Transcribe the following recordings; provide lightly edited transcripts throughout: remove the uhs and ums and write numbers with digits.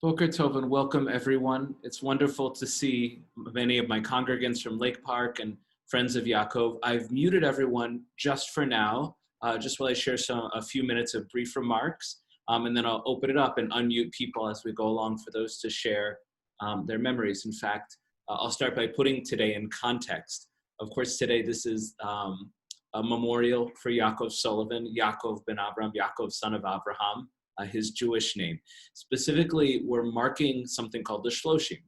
Boker Tov and welcome everyone. It's wonderful to see many of my congregants from Lake Park and friends of Yaakov. I've muted everyone just for now, just while I share a few minutes of brief remarks, and then I'll open it up and unmute people as we go along for those to share their memories. In fact, I'll start by putting today in context. Of course, today this is a memorial for Yaakov Sullivan, Yaakov ben Abraham, Yaakov son of Abraham. His Jewish name. Specifically, we're marking something called the Sheloshim,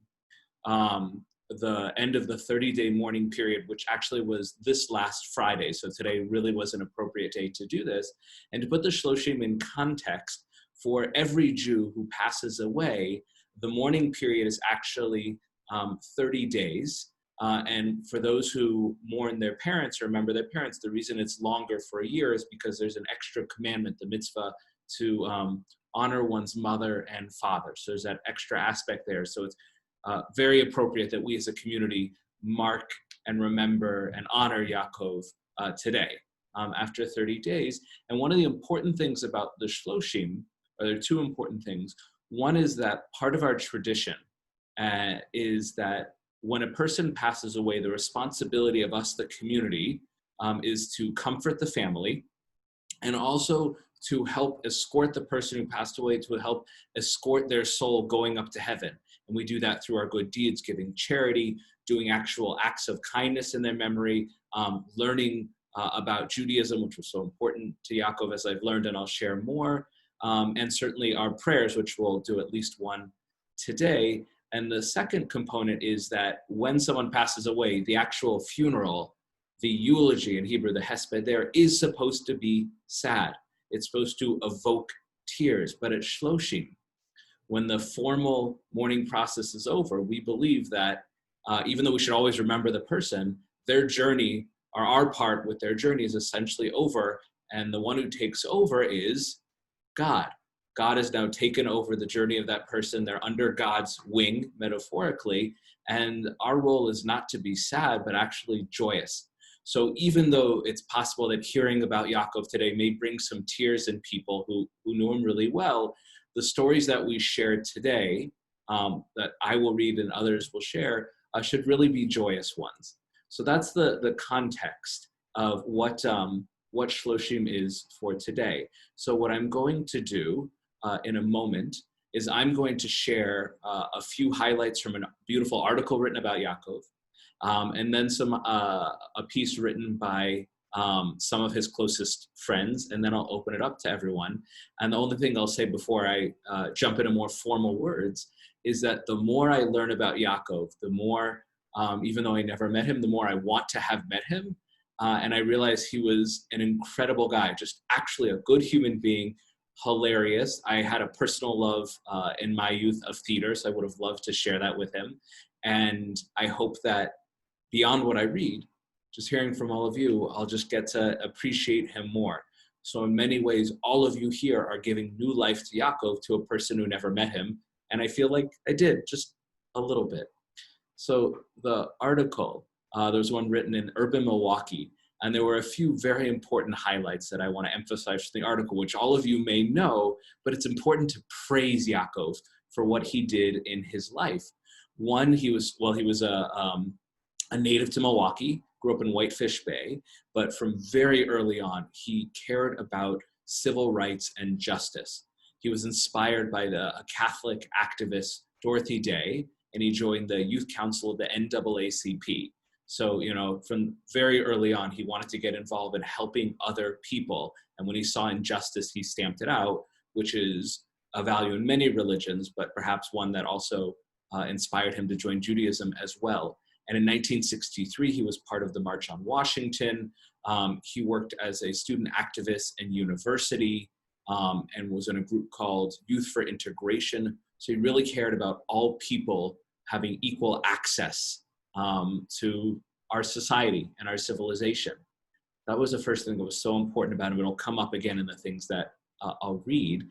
the end of the 30-day mourning period, which actually was this last Friday. So today really was an appropriate day to do this. And to put the Sheloshim in context, for every Jew who passes away, the mourning period is actually 30 days. And for those who mourn their parents or remember their parents, the reason it's longer for a year is because there's an extra commandment, the mitzvah, to honor one's mother and father. So there's that extra aspect there. So it's very appropriate that we as a community mark and remember and honor Yaakov today after 30 days. And one of the important things about the Sheloshim, or there are two important things. One is that part of our tradition is that when a person passes away, the responsibility of us, the community, is to comfort the family and also to help escort the person who passed away, to help escort their soul going up to heaven. And we do that through our good deeds, giving charity, doing actual acts of kindness in their memory, learning about Judaism, which was so important to Yaakov, as I've learned, and I'll share more, and certainly our prayers, which we'll do at least one today. And the second component is that when someone passes away, the actual funeral, the eulogy in Hebrew, the hesped there, is supposed to be sad. It's supposed to evoke tears. But at Sheloshim, when the formal mourning process is over, we believe that even though we should always remember the person, their journey, or our part with their journey, is essentially over. And the one who takes over is God. God has now taken over the journey of that person. They're under God's wing, metaphorically. And our role is not to be sad, but actually joyous. So even though it's possible that hearing about Yaakov today may bring some tears in people who knew him really well, the stories that we shared today, that I will read and others will share, should really be joyous ones. So that's the context of what Sheloshim is for today. So what I'm going to do in a moment is I'm going to share a few highlights from a beautiful article written about Yaakov, and then a piece written by some of his closest friends, and then I'll open it up to everyone. And the only thing I'll say before I jump into more formal words is that the more I learn about Yaakov, the more, even though I never met him, the more I want to have met him. And I realized he was an incredible guy, just actually a good human being, hilarious. I had a personal love in my youth of theater, so I would have loved to share that with him. And I hope that beyond what I read, just hearing from all of you, I'll just get to appreciate him more. So in many ways, all of you here are giving new life to Yaakov, to a person who never met him. And I feel like I did, just a little bit. So the article, there was one written in Urban Milwaukee, and there were a few very important highlights that I want to emphasize from the article, which all of you may know, but it's important to praise Yaakov for what he did in his life. One, he was a native to Milwaukee, grew up in Whitefish Bay, but from very early on, he cared about civil rights and justice. He was inspired by a Catholic activist, Dorothy Day, and he joined the youth council of the NAACP. So, from very early on, he wanted to get involved in helping other people. And when he saw injustice, he stamped it out, which is a value in many religions, but perhaps one that also inspired him to join Judaism as well. And in 1963, he was part of the March on Washington. He worked as a student activist in university and was in a group called Youth for Integration. So he really cared about all people having equal access to our society and our civilization. That was the first thing that was so important about him. It'll come up again in the things that I'll read.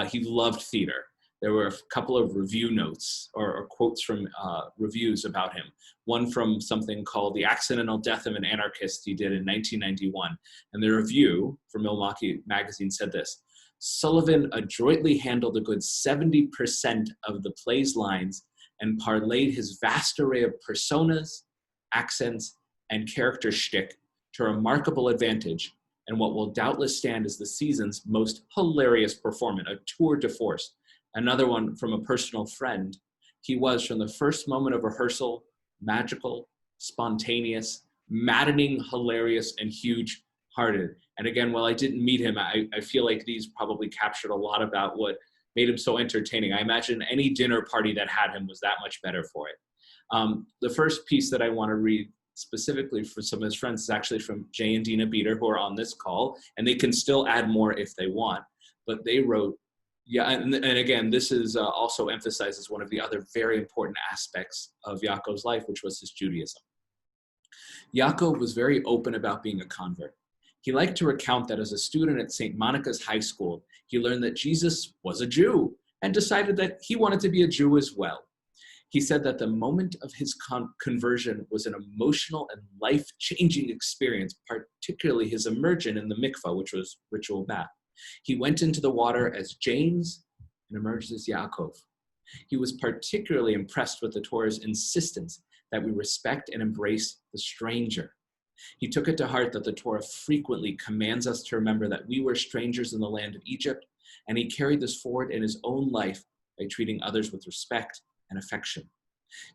He loved theater. There were a couple of review notes or quotes from reviews about him. One from something called The Accidental Death of an Anarchist he did in 1991. And the review from Milwaukee Magazine said this: Sullivan adroitly handled a good 70% of the play's lines and parlayed his vast array of personas, accents, and character shtick to remarkable advantage and what will doubtless stand as the season's most hilarious performance, a tour de force. Another one from a personal friend. He was, from the first moment of rehearsal, magical, spontaneous, maddening, hilarious, and huge-hearted. And again, while I didn't meet him, I feel like these probably captured a lot about what made him so entertaining. I imagine any dinner party that had him was that much better for it. The first piece that I want to read specifically for some of his friends is actually from Jay and Dina Beater, who are on this call, and they can still add more if they want. But they wrote, yeah, and again, this is also emphasizes one of the other very important aspects of Yaakov's life, which was his Judaism. Yaakov was very open about being a convert. He liked to recount that as a student at St. Monica's High School, he learned that Jesus was a Jew and decided that he wanted to be a Jew as well. He said that the moment of his conversion was an emotional and life-changing experience, particularly his immersion in the mikvah, which was ritual bath. He went into the water as James and emerged as Yaakov. He was particularly impressed with the Torah's insistence that we respect and embrace the stranger. He took it to heart that the Torah frequently commands us to remember that we were strangers in the land of Egypt, and he carried this forward in his own life by treating others with respect and affection.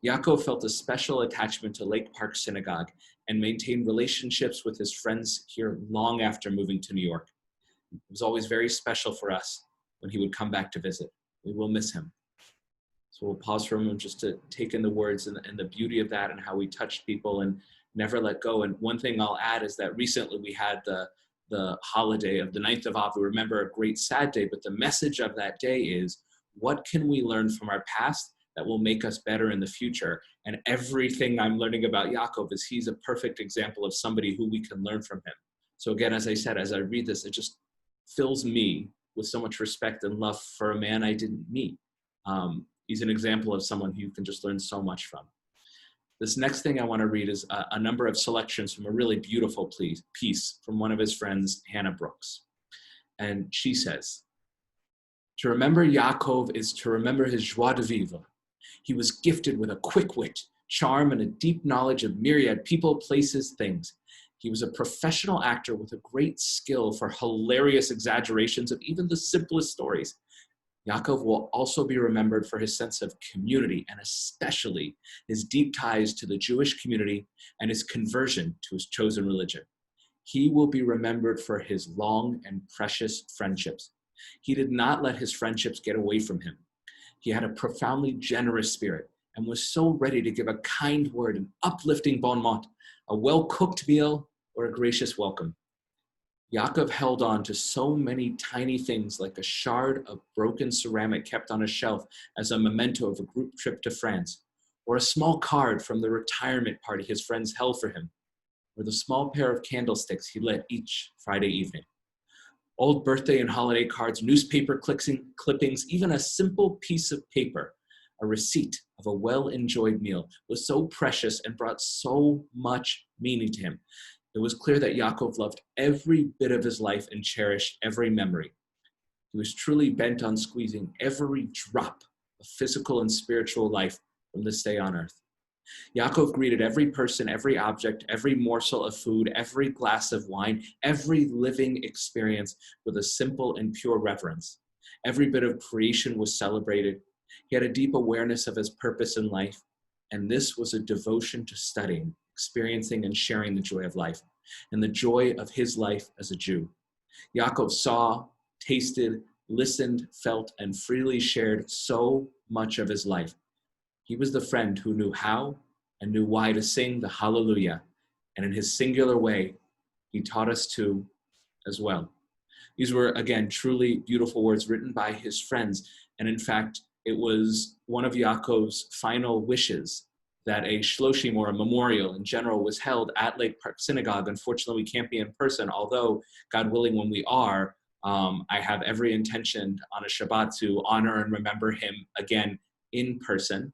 Yaakov felt a special attachment to Lake Park Synagogue and maintained relationships with his friends here long after moving to New York. It was always very special for us when he would come back to visit. We will miss him. So we'll pause for a moment just to take in the words and the beauty of that and how we touched people and never let go. And one thing I'll add is that recently we had the holiday of the 9th of Av. We remember a great sad day, but the message of that day is, what can we learn from our past that will make us better in the future? And everything I'm learning about Yaakov is he's a perfect example of somebody who we can learn from him. So again, as I said, as I read this, it just fills me with so much respect and love for a man I didn't meet. He's an example of someone who you can just learn so much from. This next thing I want to read is a number of selections from a really beautiful piece from one of his friends, Hannah Brooks. And she says, "To remember Yaakov is to remember his joie de vivre. He was gifted with a quick wit, charm, and a deep knowledge of myriad people, places, things. He was a professional actor with a great skill for hilarious exaggerations of even the simplest stories. Yaakov will also be remembered for his sense of community and especially his deep ties to the Jewish community and his conversion to his chosen religion. He will be remembered for his long and precious friendships. He did not let his friendships get away from him. He had a profoundly generous spirit and was so ready to give a kind word, an uplifting bon mot, a well-cooked meal, or a gracious welcome. Yaakov held on to so many tiny things like a shard of broken ceramic kept on a shelf as a memento of a group trip to France, or a small card from the retirement party his friends held for him, or the small pair of candlesticks he lit each Friday evening. Old birthday and holiday cards, newspaper clippings, even a simple piece of paper, a receipt of a well-enjoyed meal, was so precious and brought so much meaning to him. It was clear that Yaakov loved every bit of his life and cherished every memory. He was truly bent on squeezing every drop of physical and spiritual life from this day on earth. Yaakov greeted every person, every object, every morsel of food, every glass of wine, every living experience with a simple and pure reverence. Every bit of creation was celebrated. He had a deep awareness of his purpose in life, and this was a devotion to studying, experiencing, and sharing the joy of life, and the joy of his life as a Jew. Yaakov saw, tasted, listened, felt, and freely shared so much of his life. He was the friend who knew how and knew why to sing the Hallelujah, and in his singular way, he taught us to as well. These were, again, truly beautiful words written by his friends, and in fact, it was one of Yaakov's final wishes that a Sheloshim, or a memorial in general, was held at Lake Park Synagogue. Unfortunately, we can't be in person, although, God willing, when we are, I have every intention on a Shabbat to honor and remember him again in person.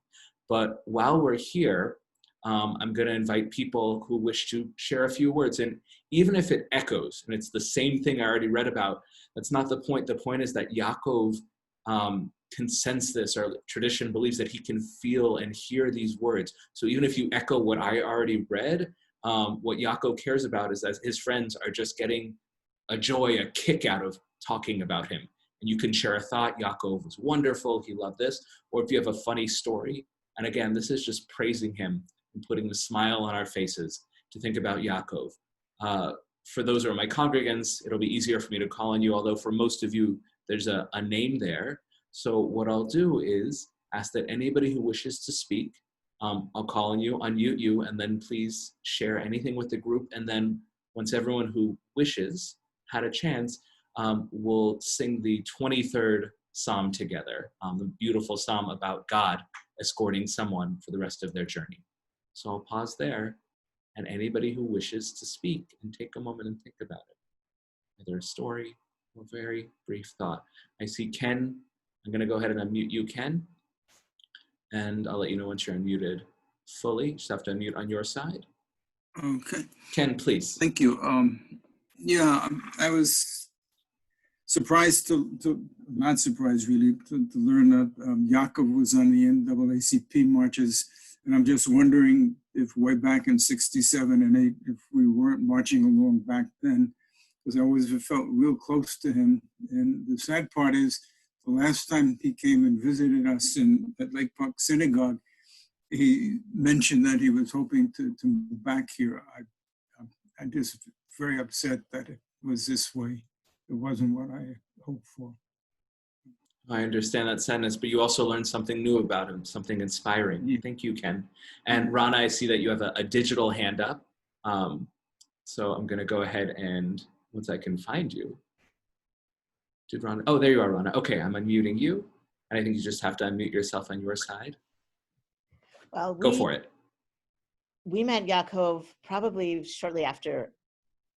But while we're here, I'm going to invite people who wish to share a few words. And even if it echoes, and it's the same thing I already read about, That's not the point. The point is that Yaakov can sense this, or tradition believes that he can feel and hear these words. So even if you echo what I already read, what Yaakov cares about is that his friends are just getting a joy, a kick out of talking about him. And you can share a thought. Yaakov was wonderful. He loved this. Or if you have a funny story, and again, this is just praising him and putting the smile on our faces to think about Yaakov. For those who are my congregants, it'll be easier for me to call on you, although for most of you, there's a name there. So what I'll do is ask that anybody who wishes to speak, I'll call on you, unmute you, and then please share anything with the group. And then once everyone who wishes had a chance, we'll sing the 23rd Psalm together, the beautiful Psalm about God escorting someone for the rest of their journey. So I'll pause there, and anybody who wishes to speak, and take a moment and think about it. Either a story or a very brief thought. I see Ken. I'm going to go ahead and unmute you, Ken. And I'll let you know once you're unmuted fully. You just have to unmute on your side. Okay. Ken, please. Thank you. Yeah, I was surprised not surprised really, to learn that Yaakov was on the NAACP marches. And I'm just wondering if way back in 67 and 8, if we weren't marching along back then, because I always felt real close to him. And the sad part is, the last time he came and visited us at Lake Park Synagogue, he mentioned that he was hoping to move back here. I'm just very upset that it was this way. It wasn't what I hoped for. I understand that sadness, but you also learned something new about him, something inspiring. Yeah. Thank you, Ken. And Rana, I see that you have a digital hand up. So I'm going to go ahead and, once I can find you. Did Rana? Oh, there you are, Rana. Okay, I'm unmuting you. And I think you just have to unmute yourself on your side. Well, go for it. We met Yaakov probably shortly after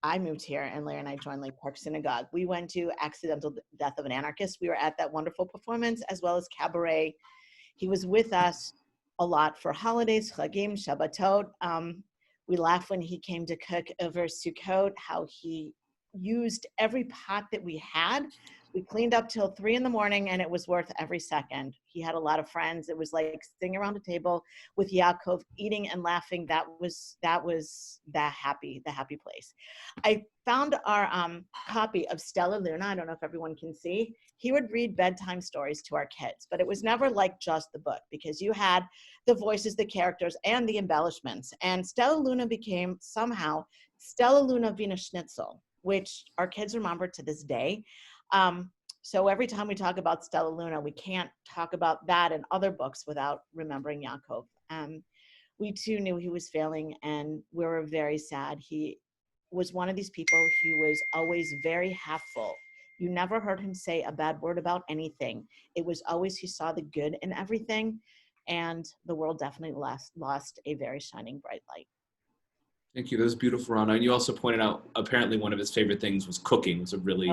I moved here, and Larry and I joined Lake Park Synagogue. We went to Accidental Death of an Anarchist. We were at that wonderful performance, as well as Cabaret. He was with us a lot for holidays, Chagim, Shabbatot. We laughed when he came to cook over Sukkot, how he used every pot that we had. We cleaned up till 3 a.m, and it was worth every second. He had a lot of friends. It was like sitting around a table with Yaakov, eating and laughing. That was the happy place. I found our copy of Stella Luna. I don't know if everyone can see. He would read bedtime stories to our kids, but it was never like just the book, because you had the voices, the characters, and the embellishments. And Stella Luna became somehow Stella Luna Wiener Schnitzel, which our kids remember to this day. So every time we talk about Stella Luna, we can't talk about that and other books without remembering Yaakov. We too knew he was failing, and we were very sad. He was one of these people who was always very half full. You never heard him say a bad word about anything. It was always he saw the good in everything, and the world definitely lost a very shining bright light. Thank you. That was beautiful, Rana. And you also pointed out, apparently one of his favorite things was cooking. It was a really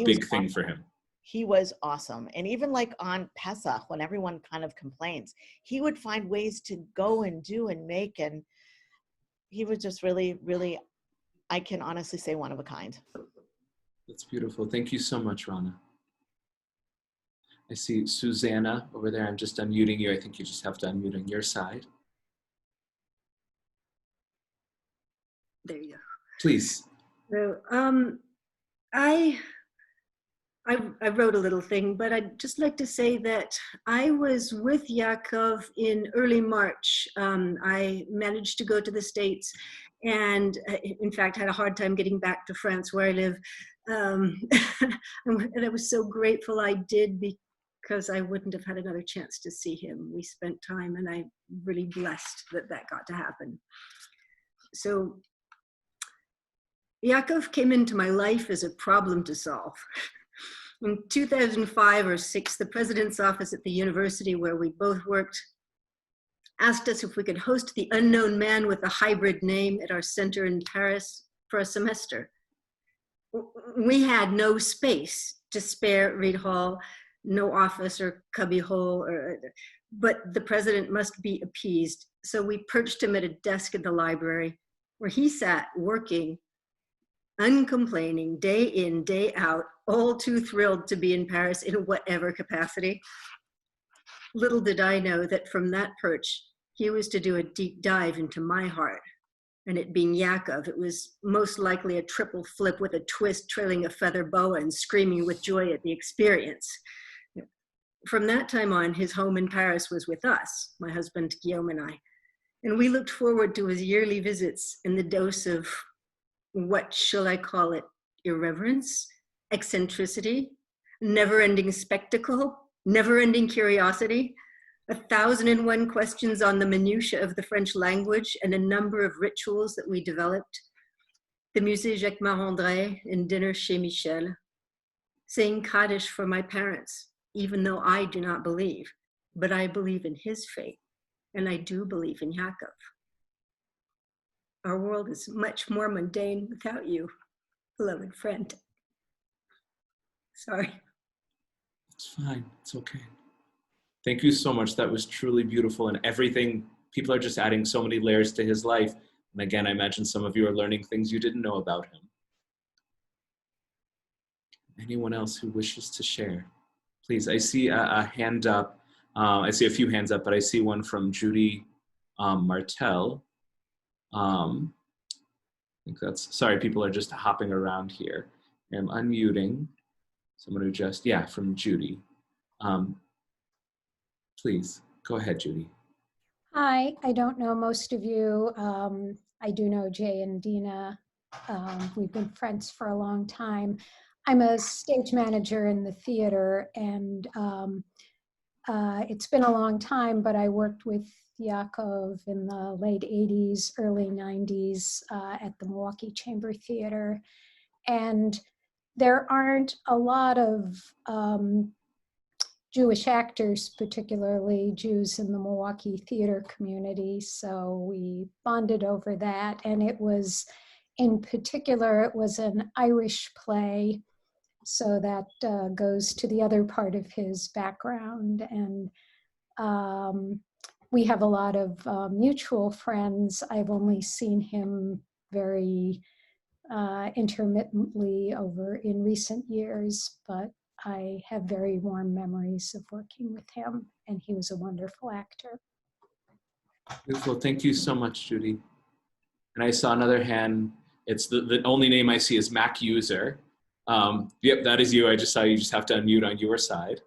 big thing for him. He was awesome. And even like on Pesach, when everyone kind of complains, he would find ways to go and do and make. And he was just really, really, I can honestly say, one of a kind. That's beautiful. Thank you so much, Rana. I see Susanna over there. I'm just unmuting you. I think you just have to unmute on your side. There you go. Please. So, I wrote a little thing, but I'd just like to say that I was with Yaakov in early March. I managed to go to the States, and in fact had a hard time getting back to France, where I live. And I was so grateful I did, because I wouldn't have had another chance to see him. We spent time, and I'm really blessed that got to happen. So Yaakov came into my life as a problem to solve. In 2005 or 6, the president's office at the university where we both worked asked us if we could host the unknown man with a hybrid name at our center in Paris for a semester. We had no space to spare at Reed Hall, no office or cubby hole, but the president must be appeased. So we perched him at a desk in the library, where he sat working, uncomplaining, day in, day out, all too thrilled to be in Paris in whatever capacity. Little did I know that from that perch, he was to do a deep dive into my heart. And it being Yaakov, it was most likely a triple flip with a twist, trailing a feather boa and screaming with joy at the experience. From that time on, his home in Paris was with us, my husband Guillaume and I. And we looked forward to his yearly visits and the dose of, what shall I call it, irreverence, eccentricity, never-ending spectacle, never-ending curiosity, 1,001 questions on the minutiae of the French language, and a number of rituals that we developed. The Musée Jacques Marandré and dinner chez Michel, saying Kaddish for my parents, even though I do not believe, but I believe in his faith, and I do believe in Yaakov. Our world is much more mundane without you, beloved friend. Sorry. It's fine. It's okay. Thank you so much. That was truly beautiful, and everything, people are just adding so many layers to his life. And again, I imagine some of you are learning things you didn't know about him. Anyone else who wishes to share? Please, I see a hand up. I see a few hands up, but I see one from Judy Martel. I think that's, sorry, people are just hopping around here. I'm unmuting someone who just, yeah, from Judy. Please, go ahead, Judy. Hi, I don't know most of you. I do know Jay and Dina. We've been friends for a long time. I'm a stage manager in the theater, and it's been a long time, but I worked with Yaakov in the late 80s, early 90s at the Milwaukee Chamber Theater. And there aren't a lot of Jewish actors, particularly Jews in the Milwaukee theater community. So we bonded over that. And it was, in particular, it was an Irish play. So that goes to the other part of his background. And we have a lot of mutual friends. I've only seen him very intermittently over in recent years, but I have very warm memories of working with him, and he was a wonderful actor. Beautiful. Thank you so much, Judy. And I saw another hand. It's the only name I see is Mac User. Yep, that is you. I just saw you. Just have to unmute on your side.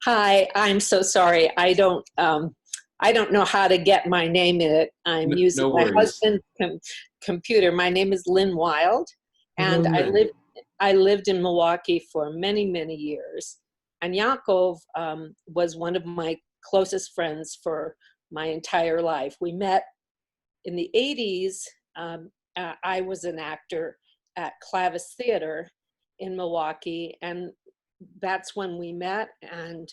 Hi, I'm so sorry. I don't know how to get my name in it. I'm using my husband's computer. My name is Lynn Wild, and I lived in Milwaukee for many, many years. And Yaakov was one of my closest friends for my entire life. We met in the 80s. I was an actor at Clavis Theater in Milwaukee, and that's when we met. And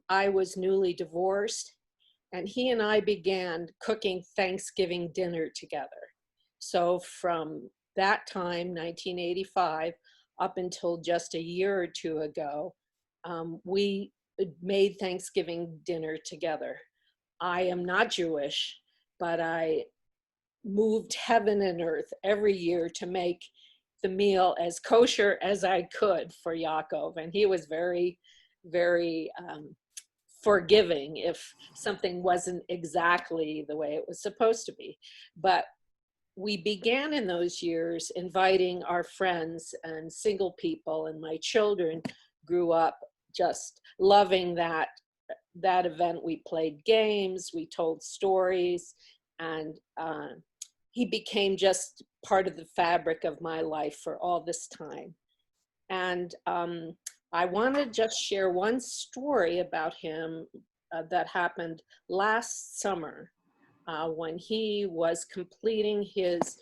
I was newly divorced, and he and I began cooking Thanksgiving dinner together. So from that time, 1985, up until just a year or two ago, we made Thanksgiving dinner together. I am not Jewish, but I moved heaven and earth every year to make the meal as kosher as I could for Yaakov. And he was very, very forgiving if something wasn't exactly the way it was supposed to be. But we began in those years inviting our friends and single people, and my children grew up just loving that event. We played games, we told stories, and he became just part of the fabric of my life for all this time. And I want to just share one story about him that happened last summer when he was completing his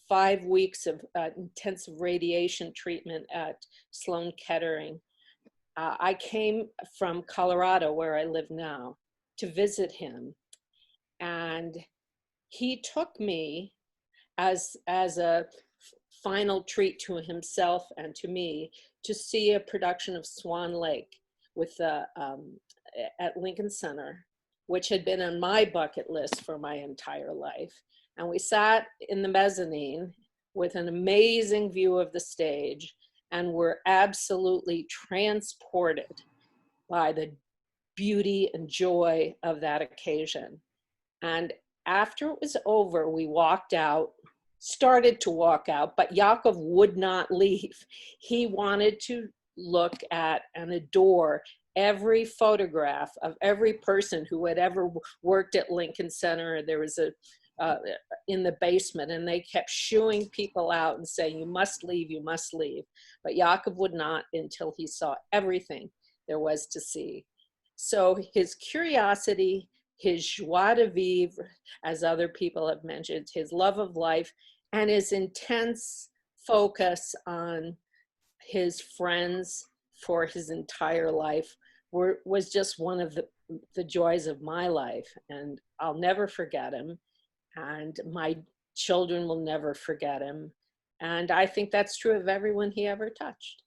5 weeks of intensive radiation treatment at Sloan Kettering. I came from Colorado, where I live now, to visit him. And he took me as a final treat to himself and to me to see a production of Swan Lake with at Lincoln Center, which had been on my bucket list for my entire life. And we sat in the mezzanine with an amazing view of the stage. and were absolutely transported by the beauty and joy of that occasion. And after it was over, we walked out, started to walk out, but Yaakov would not leave. He wanted to look at and adore every photograph of every person who had ever worked at Lincoln Center. There was a in the basement, and they kept shooing people out and saying, you must leave, you must leave. But Yaakov would not until he saw everything there was to see. So his curiosity, his joie de vivre, as other people have mentioned, his love of life, and his intense focus on his friends for his entire life was just one of the joys of my life. And I'll never forget him. And my children will never forget him. And I think that's true of everyone he ever touched.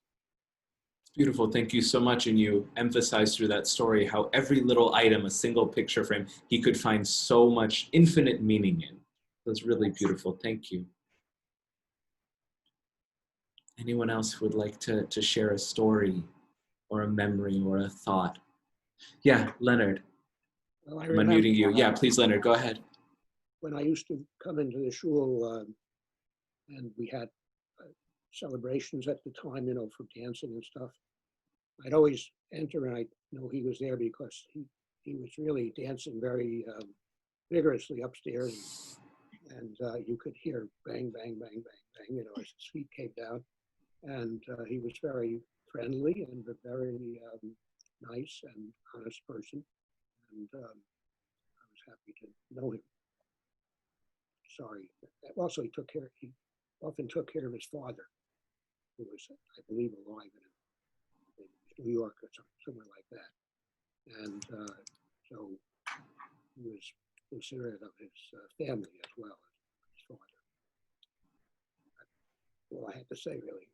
It's beautiful. Thank you so much. And you emphasized through that story how every little item, a single picture frame, he could find so much infinite meaning in. It was really beautiful. Thank you. Anyone else who would like to share a story or a memory or a thought? Yeah, Leonard. Well, I'm unmuting you. Yeah, please, Leonard, go ahead. When I used to come into the shul, and we had celebrations at the time, you know, for dancing and stuff, I'd always enter and I know he was there because he was really dancing very vigorously upstairs, and you could hear bang, bang, bang, bang, bang, you know, as his feet came down. And he was very friendly and a very nice and honest person, and I was happy to know him. Sorry. Also, he often took care of his father, who was, I believe, alive in New York or somewhere like that. And so he was considerate of his family as well as his father. That's all I had to say, really.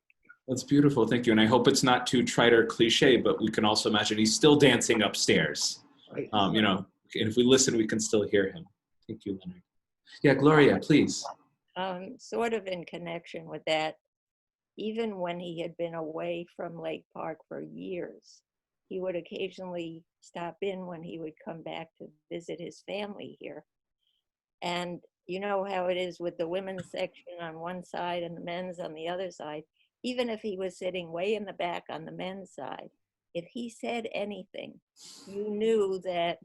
That's beautiful. Thank you. And I hope it's not too trite or cliche, but we can also imagine he's still dancing upstairs. Right. You know, and if we listen, we can still hear him. Thank you, Leonard. Yeah, Gloria, please. Sort of in connection with that, even when he had been away from Lake Park for years, he would occasionally stop in when he would come back to visit his family here. And you know how it is with the women's section on one side and the men's on the other side. Even if he was sitting way in the back on the men's side, if he said anything, you knew that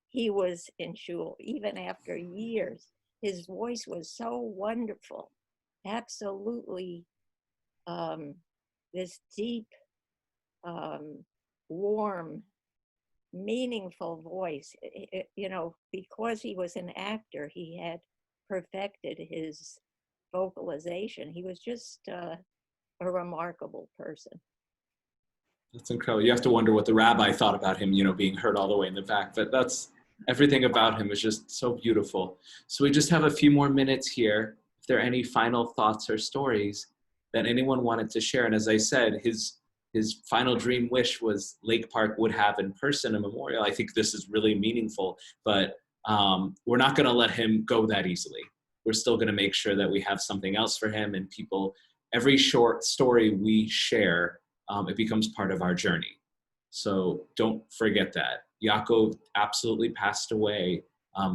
he was in shul, even after years. His voice was so wonderful, absolutely this deep, warm, meaningful voice. You know, because he was an actor, he had perfected his vocalization. He was just a remarkable person. That's incredible. You have to wonder what the rabbi thought about him, you know, being heard all the way in the back. But that's everything about him is just so beautiful. So we just have a few more minutes here. If there are any final thoughts or stories that anyone wanted to share. And as I said, his final dream wish was Lake Park would have in person a memorial. I think this is really meaningful, but we're not going to let him go that easily. We're still going to make sure that we have something else for him, and people, every short story we share, it becomes part of our journey. So don't forget that. Yaakov absolutely passed away,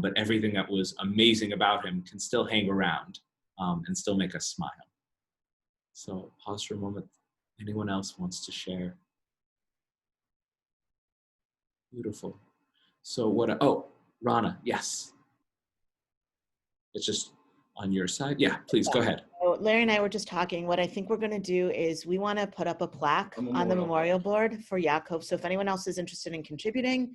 but everything that was amazing about him can still hang around and still make us smile. So pause for a moment. Anyone else wants to share? Beautiful. So oh, Rana, yes. It's just on your side. Yeah, please go ahead. So Larry and I were just talking. What I think we're going to do is we want to put up a plaque on the memorial board for Yaakov. So if anyone else is interested in contributing,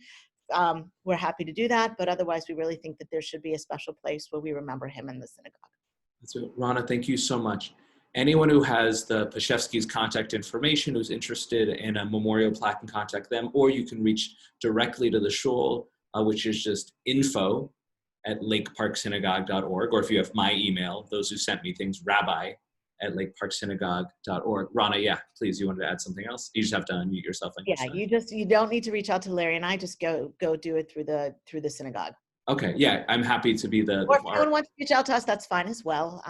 we're happy to do that. But otherwise, we really think that there should be a special place where we remember him in the synagogue. That's it. Rana, thank you so much. Anyone who has the Pashevsky's contact information, who's interested in a memorial plaque, can contact them, or you can reach directly to the shul, which is just info@lakeparksynagogue.org, or if you have my email, those who sent me things, rabbi@lakeparksynagogue.org. Rana, yeah, please, you wanted to add something else? You just have to unmute yourself. Yeah, you don't need to reach out to Larry and I, just go do it through the synagogue. Okay, yeah, I'm happy to be the Or if anyone wants to reach out to us, that's fine as well.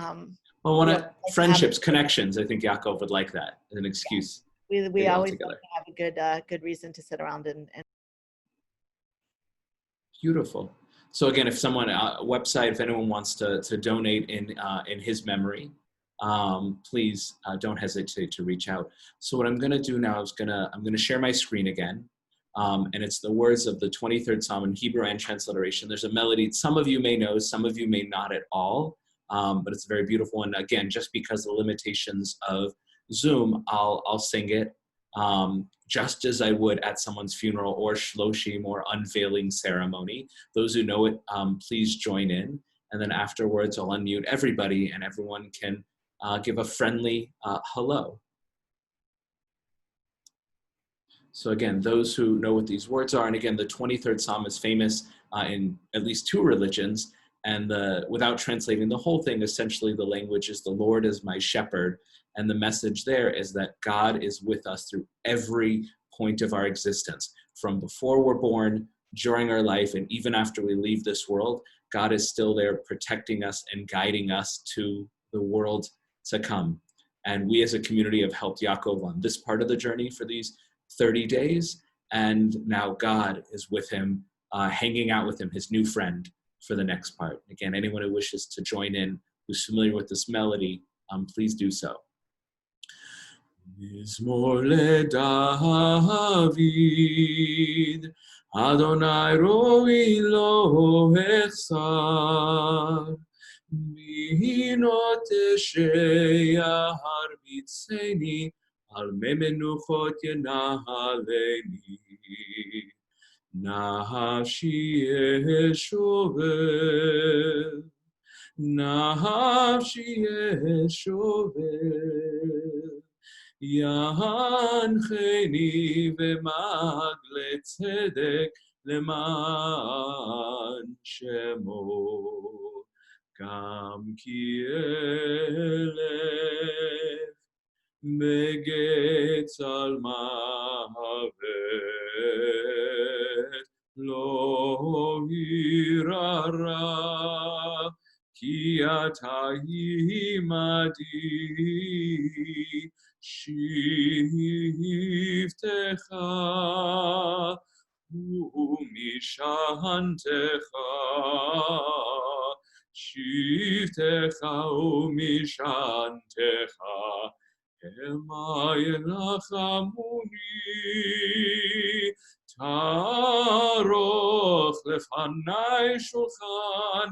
Well, we always like to have friendships, connections, I think Yaakov would like that as an excuse. we always like together. to have a good reason to sit around and Beautiful. So again, if someone website, if anyone wants to donate in his memory, please don't hesitate to reach out. So what I'm going to do now is I'm going to share my screen again, and it's the words of the 23rd Psalm in Hebrew and transliteration. There's a melody some of you may know, some of you may not at all, but it's a very beautiful one. Again, just because of the limitations of Zoom, I'll sing it. Just as I would at someone's funeral or Sheloshim or unveiling ceremony. Those who know it, please join in. And then afterwards, I'll unmute everybody and everyone can give a friendly hello. So again, those who know what these words are, and again, the 23rd Psalm is famous in at least 2 religions. And without translating the whole thing, essentially the language is the Lord is my shepherd. And the message there is that God is with us through every point of our existence. From before we're born, during our life, and even after we leave this world, God is still there protecting us and guiding us to the world to come. And we as a community have helped Yaakov on this part of the journey for these 30 days. And now God is with him, hanging out with him, his new friend, for the next part. Again, anyone who wishes to join in, who's familiar with this melody, please do so. Mizmor leDavid, Adonai roi lo echsar, minot harbitzeni, al memenuchot yenahaleni. Nafshi eshovel, nafshi eshovel, yancheni v'magle tzedek leman shemo, gam ki elef begetz al mavet lo hirara ki ata imadi shivtecha umishantecha shivtecha umishantecha Ema yelachamuni taroch lefanai shulchan,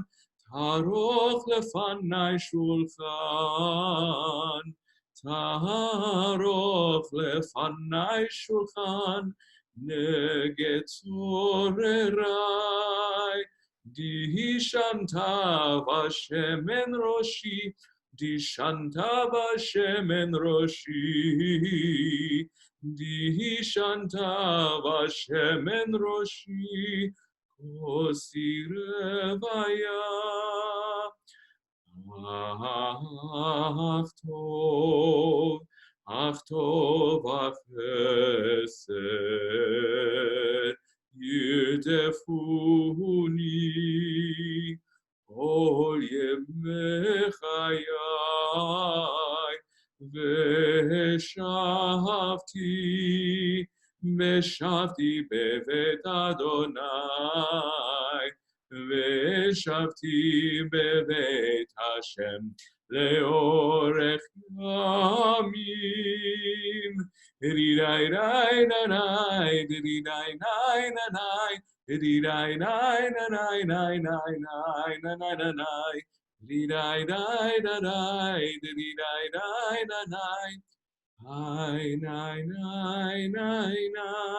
taroch lefanai shulchan, taroch lefanai shulchan, neged zorerai, dishanta v'shemen roshi, Dishanta v'shemen roshi, Dishanta v'shemen roshi, kosi revaya. Ach tov v'chesed, yirtefuni, Kol yemei chayai, Veshavti bevet Adonai, Veshavti bevet Hashem, leorech yamim. Didi-dai-dai-na-nai, didi-dai-nai-na-nai, Didi-dai-nai-na-nai-nai-nai-nai-nai-nai-nai. Didi-dai-dai-da-dai, didi-dai-dai-da-dai. Nai, nai, nai, nai, nai.